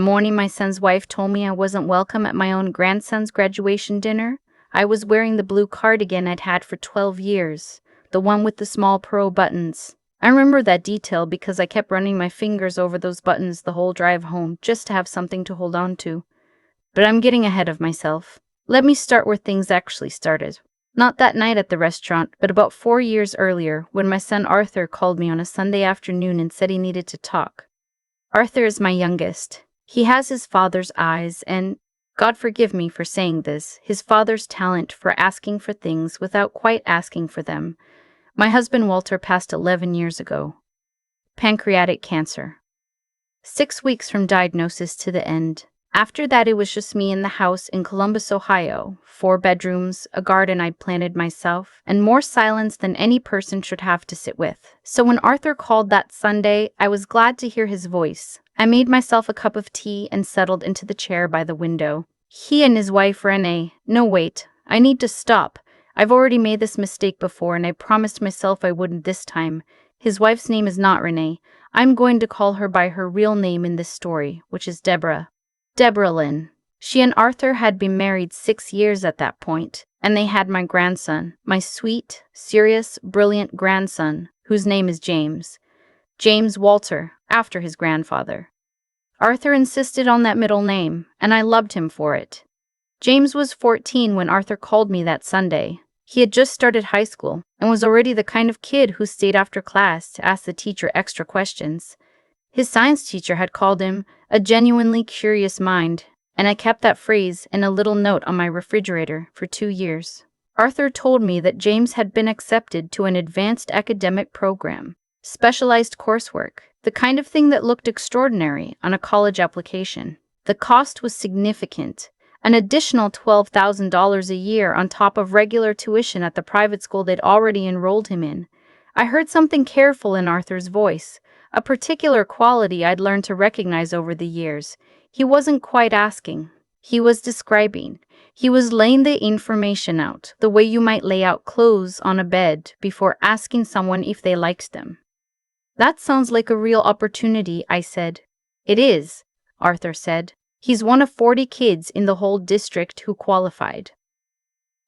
Morning, my son's wife told me I wasn't welcome at my own grandson's graduation dinner. I was wearing the blue cardigan I'd had for 12 years, the one with the small pearl buttons. I remember that detail because I kept running my fingers over those buttons the whole drive home just to have something to hold on to. But I'm getting ahead of myself. Let me start where things actually started. Not that night at the restaurant, but about 4 years earlier, when my son Arthur called me on a Sunday afternoon and said he needed to talk. Arthur is my youngest. He has his father's eyes and, God forgive me for saying this, his father's talent for asking for things without quite asking for them. My husband Walter passed 11 years ago. Pancreatic cancer. 6 weeks from diagnosis to the end. After that, it was just me in the house in Columbus, Ohio. 4 bedrooms, a garden I'd planted myself, and more silence than any person should have to sit with. So when Arthur called that Sunday, I was glad to hear his voice. I made myself a cup of tea and settled into the chair by the window. He and his wife, Renee. No, wait. I need to stop. I've already made this mistake before, and I promised myself I wouldn't this time. His wife's name is not Renee. I'm going to call her by her real name in this story, which is Deborah. Deborah Lynn. She and Arthur had been married 6 years at that point, and they had my grandson, my sweet, serious, brilliant grandson, whose name is James. James Walter, after his grandfather. Arthur insisted on that middle name, and I loved him for it. James was 14 when Arthur called me that Sunday. He had just started high school and was already the kind of kid who stayed after class to ask the teacher extra questions. His science teacher had called him a genuinely curious mind, and I kept that phrase in a little note on my refrigerator for 2 years. Arthur told me that James had been accepted to an advanced academic program, specialized coursework, the kind of thing that looked extraordinary on a college application. The cost was significant, an additional $12,000 a year on top of regular tuition at the private school they'd already enrolled him in. I heard something careful in Arthur's voice, a particular quality I'd learned to recognize over the years. He wasn't quite asking. He was describing. He was laying the information out, the way you might lay out clothes on a bed before asking someone if they liked them. That sounds like a real opportunity, I said. It is, Arthur said. He's one of 40 kids in the whole district who qualified.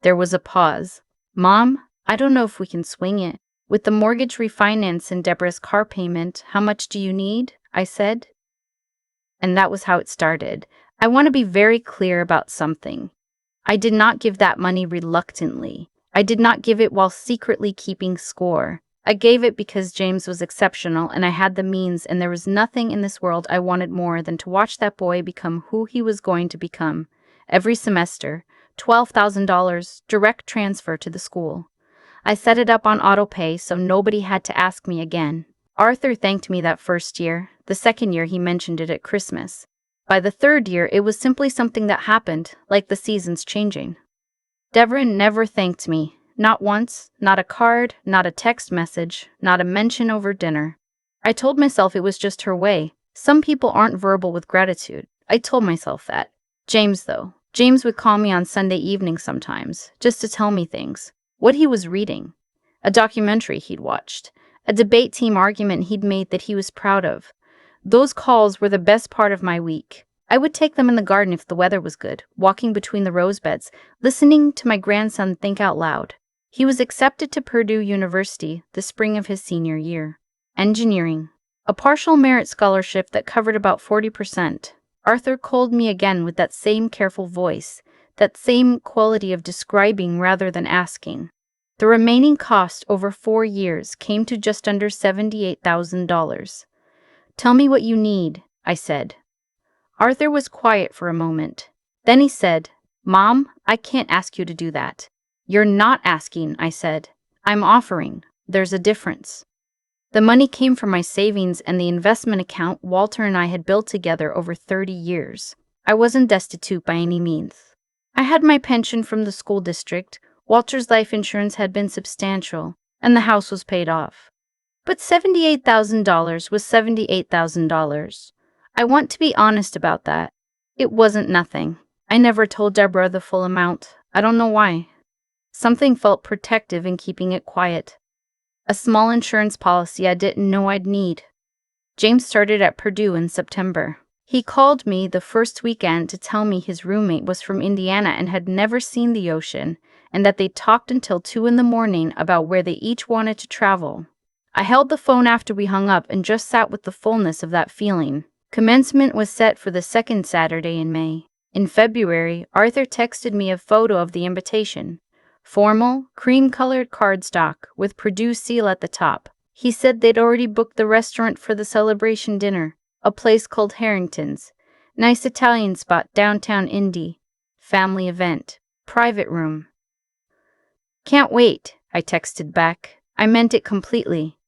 There was a pause. Mom, I don't know if we can swing it. With the mortgage refinance and Deborah's car payment, how much do you need? I said. And that was how it started. I want to be very clear about something. I did not give that money reluctantly. I did not give it while secretly keeping score. I gave it because James was exceptional and I had the means, and there was nothing in this world I wanted more than to watch that boy become who he was going to become. Every semester, $12,000 direct transfer to the school. I set it up on autopay so nobody had to ask me again. Arthur thanked me that first year. The second year he mentioned it at Christmas. By the third year it was simply something that happened, like the seasons changing. Deborah never thanked me. Not once, not a card, not a text message, not a mention over dinner. I told myself it was just her way. Some people aren't verbal with gratitude. I told myself that. James, though. James would call me on Sunday evening sometimes, just to tell me things. What he was reading, a documentary he'd watched, a debate team argument he'd made that he was proud of. Those calls were the best part of my week. I would take them in the garden if the weather was good, walking between the rose beds, listening to my grandson think out loud. He was accepted to Purdue University the spring of his senior year. Engineering, a partial merit scholarship that covered about 40%. Arthur called me again with that same careful voice, that same quality of describing rather than asking. The remaining cost over 4 years came to just under $78,000. Tell me what you need, I said. Arthur was quiet for a moment. Then he said, Mom, I can't ask you to do that. You're not asking, I said. I'm offering. There's a difference. The money came from my savings and the investment account Walter and I had built together over 30 years. I wasn't destitute by any means. I had my pension from the school district, Walter's life insurance had been substantial, and the house was paid off. But $78,000 was $78,000. I want to be honest about that. It wasn't nothing. I never told Deborah the full amount. I don't know why. Something felt protective in keeping it quiet. A small insurance policy I didn't know I'd need. James started at Purdue in September. He called me the first weekend to tell me his roommate was from Indiana and had never seen the ocean, and that they talked until 2 in the morning about where they each wanted to travel. I held the phone after we hung up and just sat with the fullness of that feeling. Commencement was set for the second Saturday in May. In February, Arthur texted me a photo of the invitation. Formal, cream-colored cardstock with Purdue seal at the top. He said they'd already booked the restaurant for the celebration dinner, a place called Harrington's. Nice Italian spot downtown Indy. Family event. Private room. Can't wait, I texted back. I meant it completely.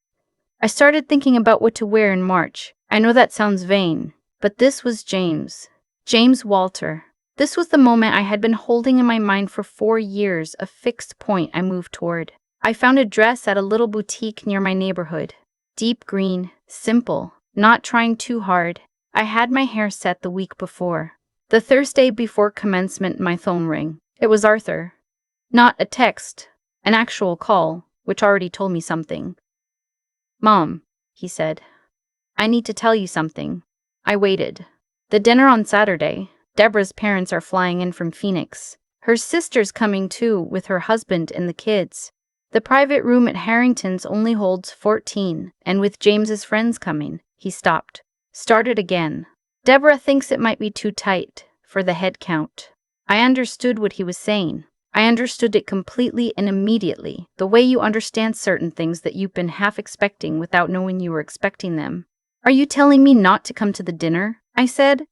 I started thinking about what to wear in March. I know that sounds vain, but this was James. James Walter. This was the moment I had been holding in my mind for 4 years, a fixed point I moved toward. I found a dress at a little boutique near my neighborhood. Deep green, simple, not trying too hard. I had my hair set the week before. The Thursday before commencement, my phone rang. It was Arthur. Not a text, an actual call, which already told me something. "Mom," he said, "I need to tell you something." I waited. The dinner on Saturday. Deborah's parents are flying in from Phoenix. Her sister's coming too, with her husband and the kids. The private room at Harrington's only holds 14, and with James's friends coming, he stopped. Started again. Deborah thinks it might be too tight for the head count. I understood what he was saying. I understood it completely and immediately, the way you understand certain things that you've been half expecting without knowing you were expecting them. "Are you telling me not to come to the dinner?" I said.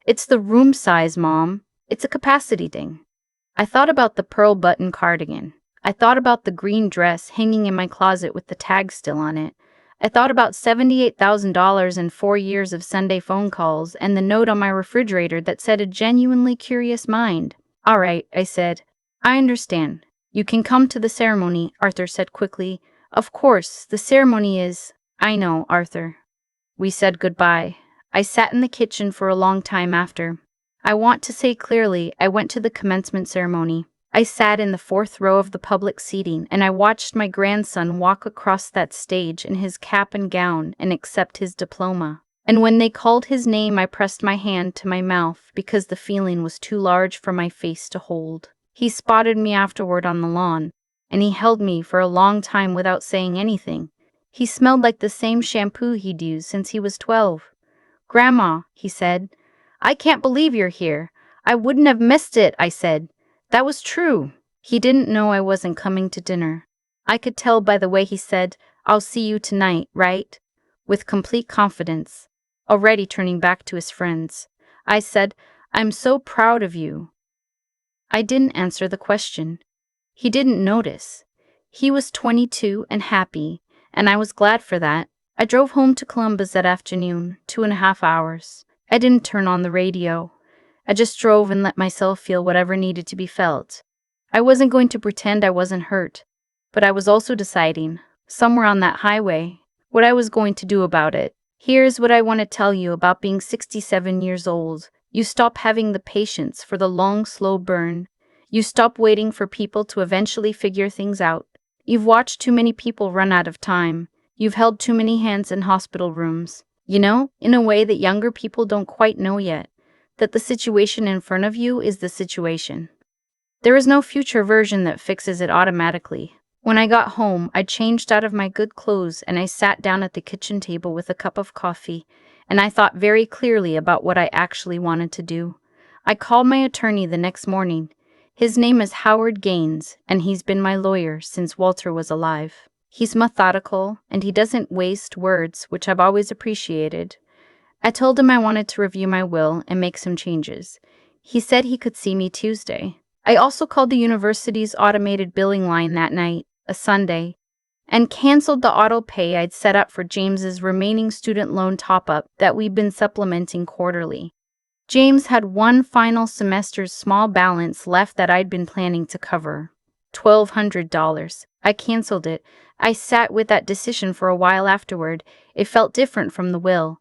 It's the room size, Mom. It's a capacity thing." I thought about the pearl button cardigan. I thought about the green dress hanging in my closet with the tag still on it. I thought about $78,000 and 4 years of Sunday phone calls and the note on my refrigerator that said a genuinely curious mind. "All right," I said. "I understand. You can come to the ceremony," Arthur said quickly. "Of course, the ceremony is—" "I know, Arthur." We said goodbye. I sat in the kitchen for a long time after. I want to say clearly, I went to the commencement ceremony. I sat in the 4th row of the public seating, and I watched my grandson walk across that stage in his cap and gown and accept his diploma. And when they called his name, I pressed my hand to my mouth because the feeling was too large for my face to hold. He spotted me afterward on the lawn, and he held me for a long time without saying anything. He smelled like the same shampoo he'd used since he was 12. "Grandma," he said, "I can't believe you're here. I wouldn't have missed it," I said. That was true. He didn't know I wasn't coming to dinner. I could tell by the way he said, "I'll see you tonight, right?" With complete confidence, already turning back to his friends. I said, "I'm so proud of you." I didn't answer the question. He didn't notice. He was 22 and happy, and I was glad for that. I drove home to Columbus that afternoon, 2.5 hours. I didn't turn on the radio. I just drove and let myself feel whatever needed to be felt. I wasn't going to pretend I wasn't hurt, but I was also deciding, somewhere on that highway, what I was going to do about it. Here's what I want to tell you about being 67 years old. You stop having the patience for the long, slow burn. You stop waiting for people to eventually figure things out. You've watched too many people run out of time. You've held too many hands in hospital rooms. You know, in a way that younger people don't quite know yet, that the situation in front of you is the situation. There is no future version that fixes it automatically. When I got home, I changed out of my good clothes and I sat down at the kitchen table with a cup of coffee, and I thought very clearly about what I actually wanted to do. I called my attorney the next morning. His name is Howard Gaines, and he's been my lawyer since Walter was alive. He's methodical, and he doesn't waste words, which I've always appreciated. I told him I wanted to review my will and make some changes. He said he could see me Tuesday. I also called the university's automated billing line that night, a Sunday, and canceled the auto pay I'd set up for James's remaining student loan top-up that we'd been supplementing quarterly. James had one final semester's small balance left that I'd been planning to cover. $1,200. I canceled it. I sat with that decision for a while afterward. It felt different from the will.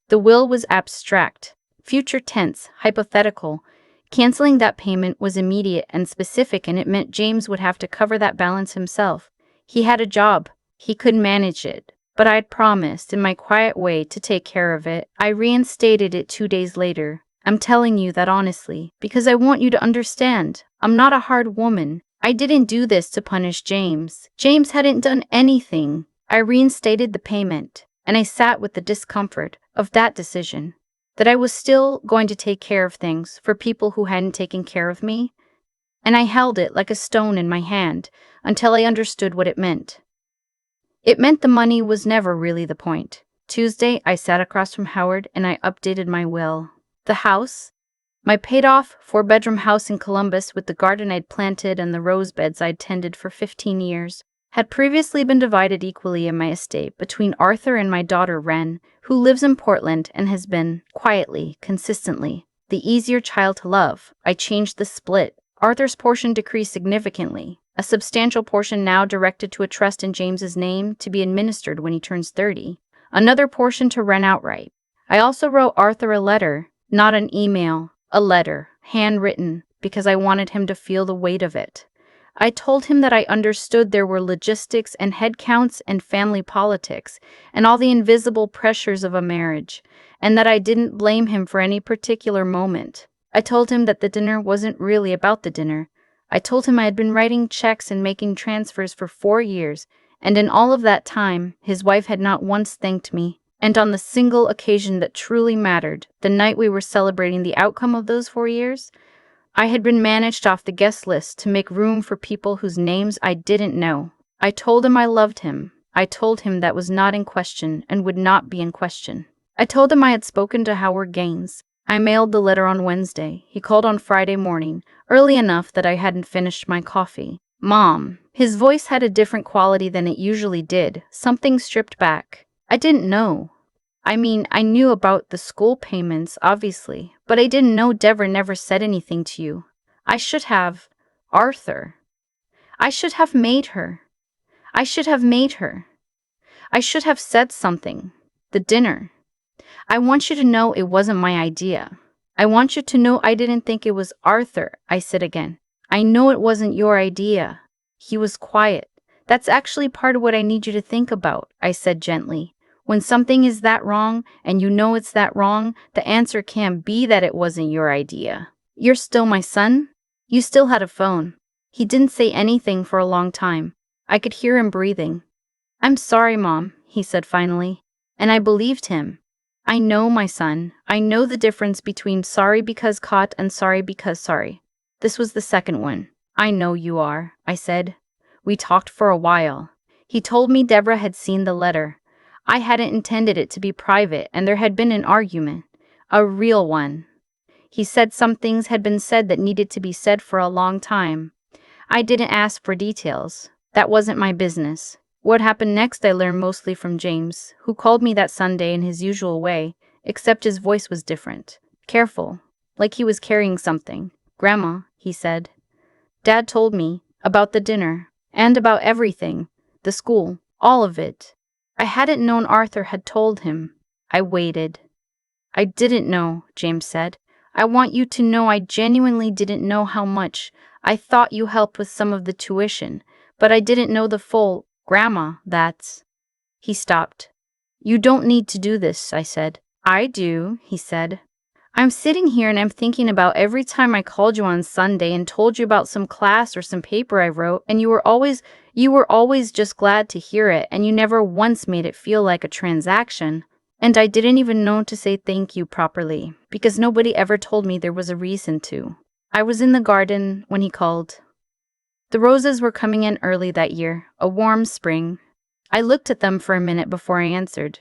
The will was abstract, future tense, hypothetical. Canceling that payment was immediate and specific, and it meant James would have to cover that balance himself. He had a job. He could manage it. but I'd promised in my quiet way to take care of it. I reinstated it 2 days later. I'm telling you that honestly, because I want you to understand. I'm not a hard woman. I didn't do this to punish James. James hadn't done anything. I reinstated the payment, and I sat with the discomfort of that decision. That I was still going to take care of things for people who hadn't taken care of me. And I held it like a stone in my hand until I understood what it meant. It meant the money was never really the point. Tuesday, I sat across from Howard and I updated my will. The house, my paid-off 4-bedroom house in Columbus with the garden I'd planted and the rose beds I'd tended for 15 years, had previously been divided equally in my estate between Arthur and my daughter Wren, who lives in Portland and has been, quietly, consistently, the easier child to love. I changed the split. Arthur's portion decreased significantly, a substantial portion now directed to a trust in James's name to be administered when he turns 30, another portion to Wren outright. I also wrote Arthur a letter, not an email, a letter, handwritten, because I wanted him to feel the weight of it. I told him that I understood there were logistics and head counts and family politics and all the invisible pressures of a marriage, and that I didn't blame him for any particular moment. I told him that the dinner wasn't really about the dinner. I told him I had been writing checks and making transfers for 4 years, and in all of that time, his wife had not once thanked me. And on the single occasion that truly mattered, the night we were celebrating the outcome of those 4 years, I had been managed off the guest list to make room for people whose names I didn't know. I told him I loved him. I told him that was not in question and would not be in question. I told him I had spoken to Howard Gaines. I mailed the letter on Wednesday. He called on Friday morning, early enough that I hadn't finished my coffee. Mom. His voice had a different quality than it usually did, something stripped back. I didn't know. I mean, I knew about the school payments, obviously, but I didn't know Deborah never said anything to you. I should have. Arthur. I should have made her. I should have made her. I should have said something. The dinner. I want you to know it wasn't my idea. I want you to know I didn't think it was Arthur, I said again. I know it wasn't your idea. He was quiet. That's actually part of what I need you to think about, I said gently. When something is that wrong, and you know it's that wrong, the answer can't be that it wasn't your idea. You're still my son? You still had a phone. He didn't say anything for a long time. I could hear him breathing. I'm sorry, Mom, he said finally. And I believed him. I know, my son. I know the difference between sorry because caught and sorry because sorry. This was the second one. I know you are, I said. We talked for a while. He told me Deborah had seen the letter. I hadn't intended it to be private, and there had been an argument. A real one. He said some things had been said that needed to be said for a long time. I didn't ask for details. That wasn't my business. What happened next I learned mostly from James, who called me that Sunday in his usual way, except his voice was different. Careful. Like he was carrying something. Grandma, he said. Dad told me about the dinner, and about everything. The school. All of it. I hadn't known Arthur had told him. I waited. I didn't know, James said. I want you to know I genuinely didn't know how much. I thought you helped with some of the tuition, but I didn't know the full. Grandma, that's... He stopped. You don't need to do this, I said. I do, he said. I'm sitting here and I'm thinking about every time I called you on Sunday and told you about some class or some paper I wrote, and you were always just glad to hear it, and you never once made it feel like a transaction. And I didn't even know to say thank you properly, because nobody ever told me there was a reason to. I was in the garden when he called. The roses were coming in early that year, a warm spring. I looked at them for a minute before I answered.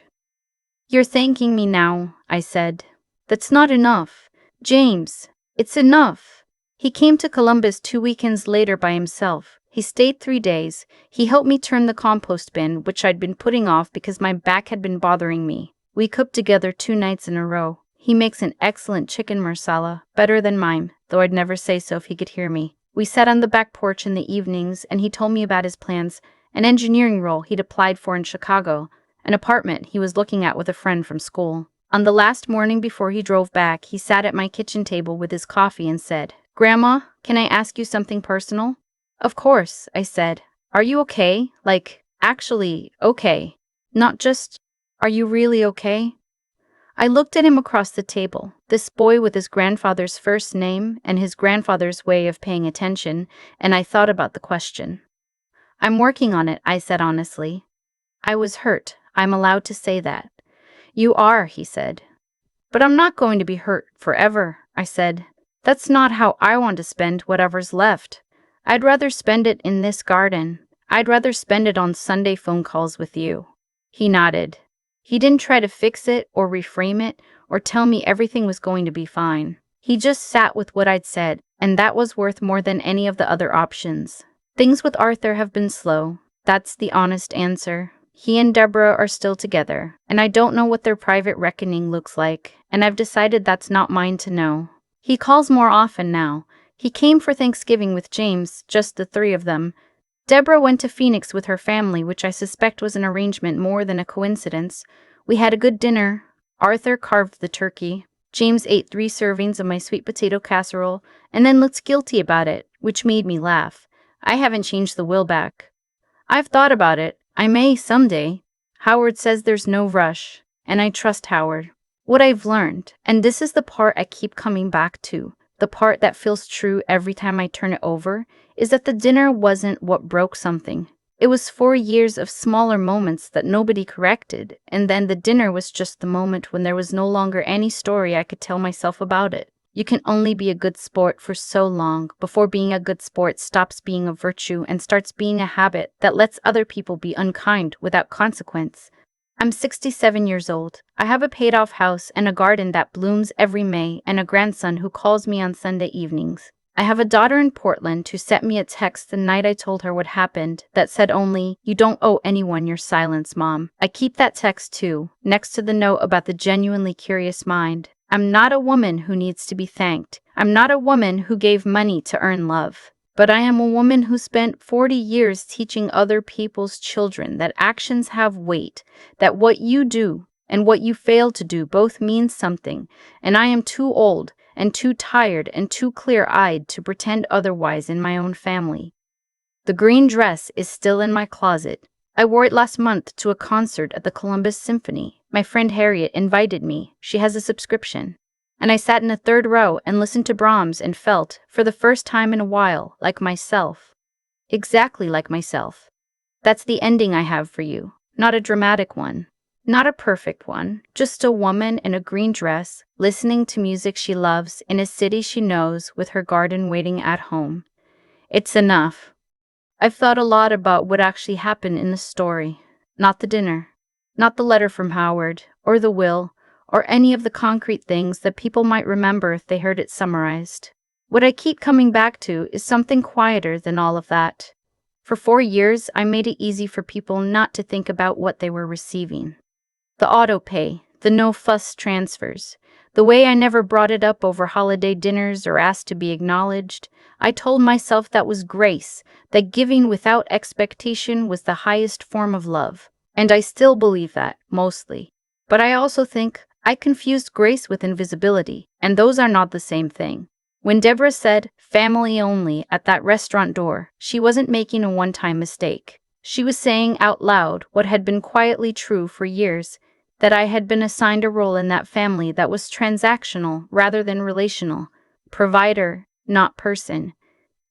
You're thanking me now, I said. That's not enough. James, it's enough. He came to Columbus 2 weekends later by himself. He stayed 3 days. He helped me turn the compost bin, which I'd been putting off because my back had been bothering me. We cooked together 2 nights in a row. He makes an excellent chicken marsala, better than mine, though I'd never say so if he could hear me. We sat on the back porch in the evenings, and he told me about his plans, an engineering role he'd applied for in Chicago, an apartment he was looking at with a friend from school. On the last morning before he drove back, he sat at my kitchen table with his coffee and said, Grandma, can I ask you something personal? Of course, I said. Are you okay? Like, actually, okay. Not just, "Are you really okay?" I looked at him across the table, this boy with his grandfather's first name and his grandfather's way of paying attention, and I thought about the question. "I'm working on it," I said honestly. "I was hurt. I'm allowed to say that." "You are," he said. "But I'm not going to be hurt forever," I said. "That's not how I want to spend whatever's left. I'd rather spend it in this garden. I'd rather spend it on Sunday phone calls with you." He nodded. He didn't try to fix it or reframe it or tell me everything was going to be fine. He just sat with what I'd said, and that was worth more than any of the other options. Things with Arthur have been slow. That's the honest answer. He and Deborah are still together, and I don't know what their private reckoning looks like, and I've decided that's not mine to know. He calls more often now. He came for Thanksgiving with James, just the three of them. Deborah went to Phoenix with her family, which I suspect was an arrangement more than a coincidence. We had a good dinner. Arthur carved the turkey. James ate 3 servings of my sweet potato casserole, and then looked guilty about it, which made me laugh. I haven't changed the will back. I've thought about it. I may someday. Howard says there's no rush, and I trust Howard. What I've learned, and this is the part I keep coming back to, the part that feels true every time I turn it over, is that the dinner wasn't what broke something. It was 4 years of smaller moments that nobody corrected, and then the dinner was just the moment when there was no longer any story I could tell myself about it. You can only be a good sport for so long before being a good sport stops being a virtue and starts being a habit that lets other people be unkind without consequence. I'm 67 years old. I have a paid-off house and a garden that blooms every May and a grandson who calls me on Sunday evenings. I have a daughter in Portland who sent me a text the night I told her what happened that said only, "You don't owe anyone your silence, Mom." I keep that text too, next to the note about the genuinely curious mind. I'm not a woman who needs to be thanked. I'm not a woman who gave money to earn love. But I am a woman who spent 40 years teaching other people's children that actions have weight, that what you do and what you fail to do both means something, and I am too old and too tired and too clear-eyed to pretend otherwise in my own family. The green dress is still in my closet. I wore it last month to a concert at the Columbus Symphony. My friend Harriet invited me. She has a subscription. And I sat in the 3rd row and listened to Brahms and felt, for the first time in a while, like myself. Exactly like myself. That's the ending I have for you. Not a dramatic one. Not a perfect one. Just a woman in a green dress, listening to music she loves in a city she knows with her garden waiting at home. It's enough. I've thought a lot about what actually happened in the story. Not the dinner. Not the letter from Howard, or the will, or any of the concrete things that people might remember if they heard it summarized. What I keep coming back to is something quieter than all of that. For 4 years, I made it easy for people not to think about what they were receiving. The auto-pay, the no-fuss transfers, the way I never brought it up over holiday dinners or asked to be acknowledged. I told myself that was grace, that giving without expectation was the highest form of love. And I still believe that, mostly. But I also think I confused grace with invisibility, and those are not the same thing. When Deborah said, "family only," at that restaurant door, she wasn't making a one-time mistake. She was saying out loud what had been quietly true for years, that I had been assigned a role in that family that was transactional rather than relational. Provider, not person.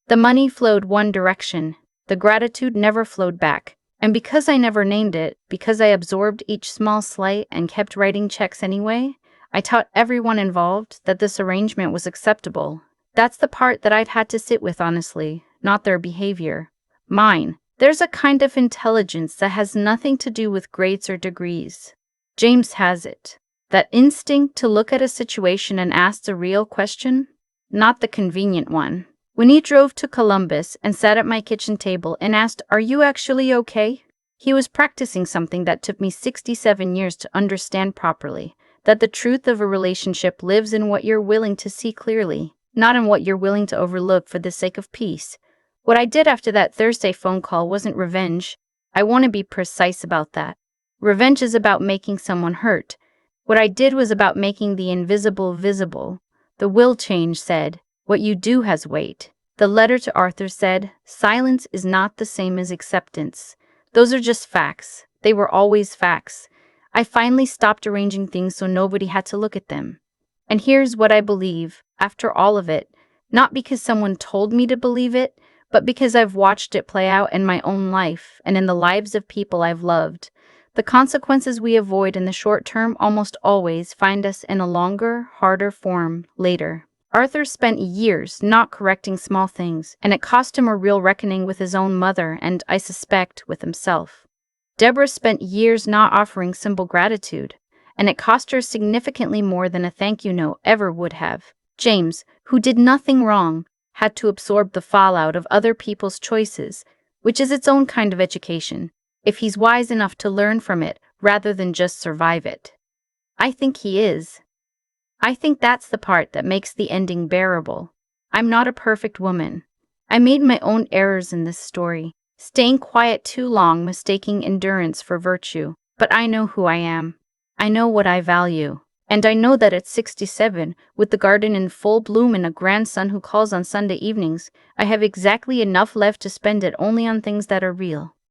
The money flowed one direction. The gratitude never flowed back. And because I never named it, because I absorbed each small slight and kept writing checks anyway, I taught everyone involved that this arrangement was acceptable. That's the part that I've had to sit with, honestly, not their behavior. Mine. There's a kind of intelligence that has nothing to do with grades or degrees. James has it. That instinct to look at a situation and ask the real question, not the convenient one. When he drove to Columbus and sat at my kitchen table and asked, "Are you actually okay?" he was practicing something that took me 67 years to understand properly, that the truth of a relationship lives in what you're willing to see clearly, not in what you're willing to overlook for the sake of peace. What I did after that Thursday phone call wasn't revenge. I want to be precise about that. Revenge is about making someone hurt. What I did was about making the invisible visible. The will change said, "What you do has weight." The letter to Arthur said, "Silence is not the same as acceptance. Those are just facts. They were always facts. I finally stopped arranging things so nobody had to look at them. And here's what I believe, after all of it, not because someone told me to believe it, but because I've watched it play out in my own life and in the lives of people I've loved. The consequences we avoid in the short term almost always find us in a longer, harder form later. Arthur spent years not correcting small things, and it cost him a real reckoning with his own mother and, I suspect, with himself. Deborah spent years not offering simple gratitude, and it cost her significantly more than a thank you note ever would have. James, who did nothing wrong, had to absorb the fallout of other people's choices, which is its own kind of education, if he's wise enough to learn from it rather than just survive it. I think he is. I think that's the part that makes the ending bearable. I'm not a perfect woman. I made my own errors in this story, staying quiet too long, mistaking endurance for virtue. But I know who I am. I know what I value. And I know that at 67, with the garden in full bloom and a grandson who calls on Sunday evenings, I have exactly enough left to spend it only on things that are real.